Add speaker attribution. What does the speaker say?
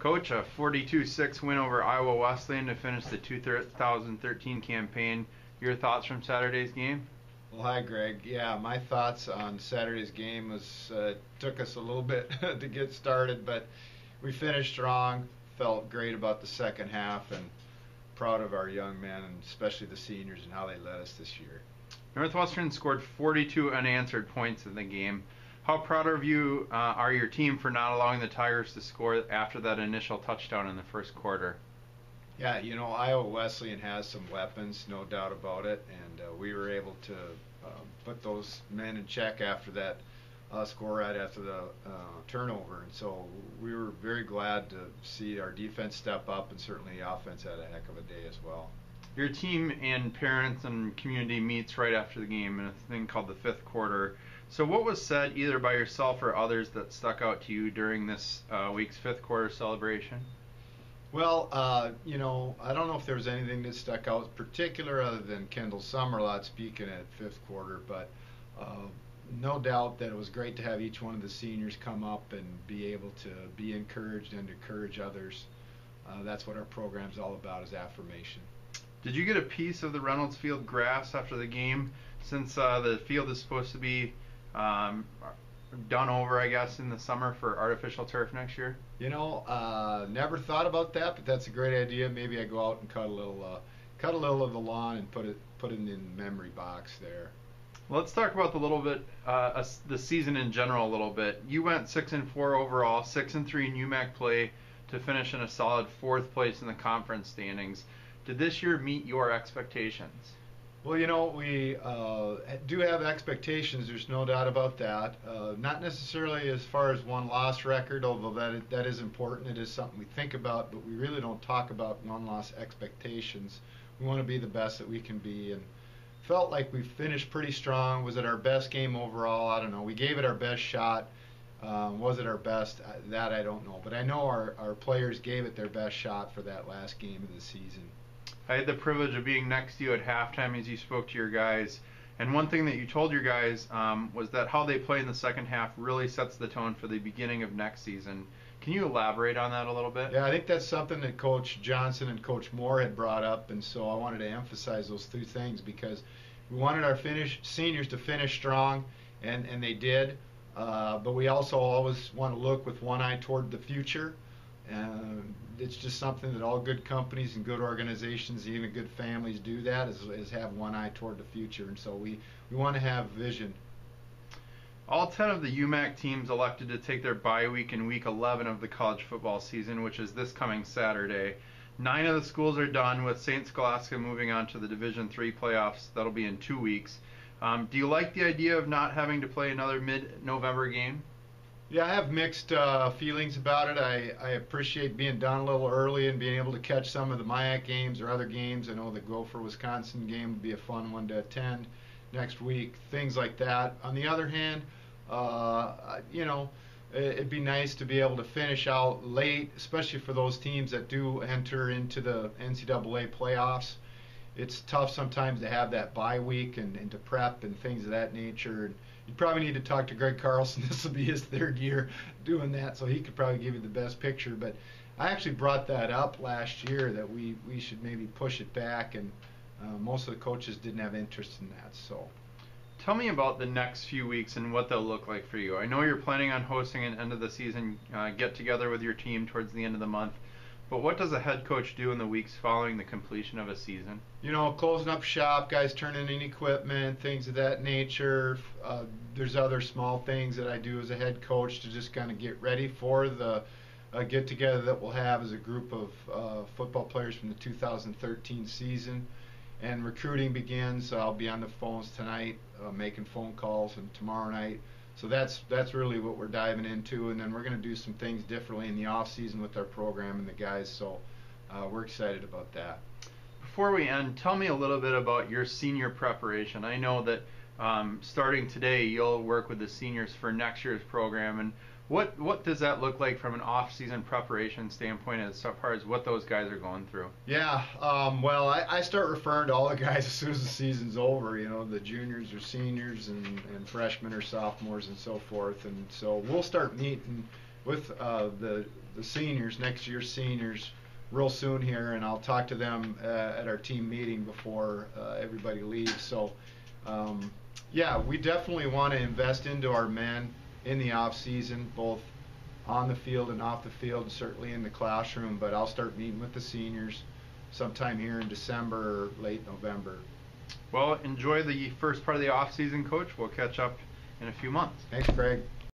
Speaker 1: Coach, a 42-6 win over Iowa Wesleyan to finish the 2013 campaign. Your thoughts from Saturday's game?
Speaker 2: Well, hi, Greg. Yeah, my thoughts on Saturday's game was took us a little bit to get started, but we finished strong. Felt great about the second half, and proud of our young men, and especially the seniors, and how they led us this year.
Speaker 1: Northwestern scored 42 unanswered points in the game. How proud of you are your team for not allowing the Tigers to score after that initial touchdown in the first quarter?
Speaker 2: Yeah, Iowa Wesleyan has some weapons, no doubt about it, and we were able to put those men in check after that score right after the turnover, and so we were very glad to see our defense step up, and certainly the offense had a heck of a day as well.
Speaker 1: Your team and parents and community meets right after the game in a thing called the fifth quarter. So what was said either by yourself or others that stuck out to you during this week's fifth quarter celebration?
Speaker 2: Well, I don't know if there was anything that stuck out in particular other than Kendall Summerlot speaking at fifth quarter, but no doubt that it was great to have each one of the seniors come up and be able to be encouraged and encourage others. That's what our program's all about, is affirmation.
Speaker 1: Did you get a piece of the Reynolds Field grass after the game, since the field is supposed to be done over, I guess, in the summer for artificial turf next year?
Speaker 2: Never thought about that, but that's a great idea. Maybe I go out and cut a little of the lawn and put it in the memory box there.
Speaker 1: Let's talk about the season in general a little bit. You went 6-4 overall, 6-3 in UMAC play to finish in a solid fourth place in the conference standings. Did this year meet your expectations?
Speaker 2: Well, we do have expectations. There's no doubt about that. Not necessarily as far as one-loss record, although that is important. It is something we think about, but we really don't talk about one-loss expectations. We want to be the best that we can be, and felt like we finished pretty strong. Was it our best game overall? I don't know. We gave it our best shot. Was it our best? That I don't know. But I know our players gave it their best shot for that last game of the season.
Speaker 1: I had the privilege of being next to you at halftime as you spoke to your guys, and one thing that you told your guys was that how they play in the second half really sets the tone for the beginning of next season. Can you elaborate on that a little bit?
Speaker 2: Yeah, I think that's something that Coach Johnson and Coach Moore had brought up, and so I wanted to emphasize those two things because we wanted our seniors to finish strong, and they did, but we also always want to look with one eye toward the future. It's just something that all good companies and good organizations, even good families, do that, is have one eye toward the future, and so we want to have vision.
Speaker 1: All 10 of the UMAC teams elected to take their bye week in week 11 of the college football season, which is this coming Saturday. 9 of the schools are done, with St. Scholastica moving on to the Division III playoffs. That'll be in 2 weeks. Do you like the idea of not having to play another mid-November game?
Speaker 2: Yeah, I have mixed feelings about it. I appreciate being done a little early and being able to catch some of the MIAC games or other games. I know the Gopher-Wisconsin game would be a fun one to attend next week, things like that. On the other hand, it'd be nice to be able to finish out late, especially for those teams that do enter into the NCAA playoffs. It's tough sometimes to have that bye week and to prep and things of that nature. You probably need to talk to Greg Carlson. This will be his third year doing that, so he could probably give you the best picture. But I actually brought that up last year that we should maybe push it back, and most of the coaches didn't have interest in that. So,
Speaker 1: tell me about the next few weeks and what they'll look like for you. I know you're planning on hosting an end of the season get-together with your team towards the end of the month. But what does a head coach do in the weeks following the completion of a season?
Speaker 2: Closing up shop, guys turning in equipment, things of that nature. There's other small things that I do as a head coach to just kind of get ready for the get-together that we'll have as a group of football players from the 2013 season. And recruiting begins. I'll be on the phones tonight, making phone calls, and tomorrow night. So that's really what we're diving into, and then we're going to do some things differently in the off season with our program and the guys. So we're excited about that.
Speaker 1: Before we end, tell me a little bit about your senior preparation. I know that starting today, you'll work with the seniors for next year's program, and what does that look like from an off-season preparation standpoint as far as what those guys are going through?
Speaker 2: Yeah, well, I start referring to all the guys as soon as the season's over. The juniors or seniors and freshmen or sophomores and so forth. And so we'll start meeting with the seniors, next year's seniors, real soon here, and I'll talk to them at our team meeting before everybody leaves. So, yeah, we definitely want to invest into our men in the off season, both on the field and off the field, and certainly in the classroom. But I'll start meeting with the seniors sometime here in December or late November.
Speaker 1: Well, enjoy the first part of the off season, Coach. We'll catch up in a few months.
Speaker 2: Thanks, Craig.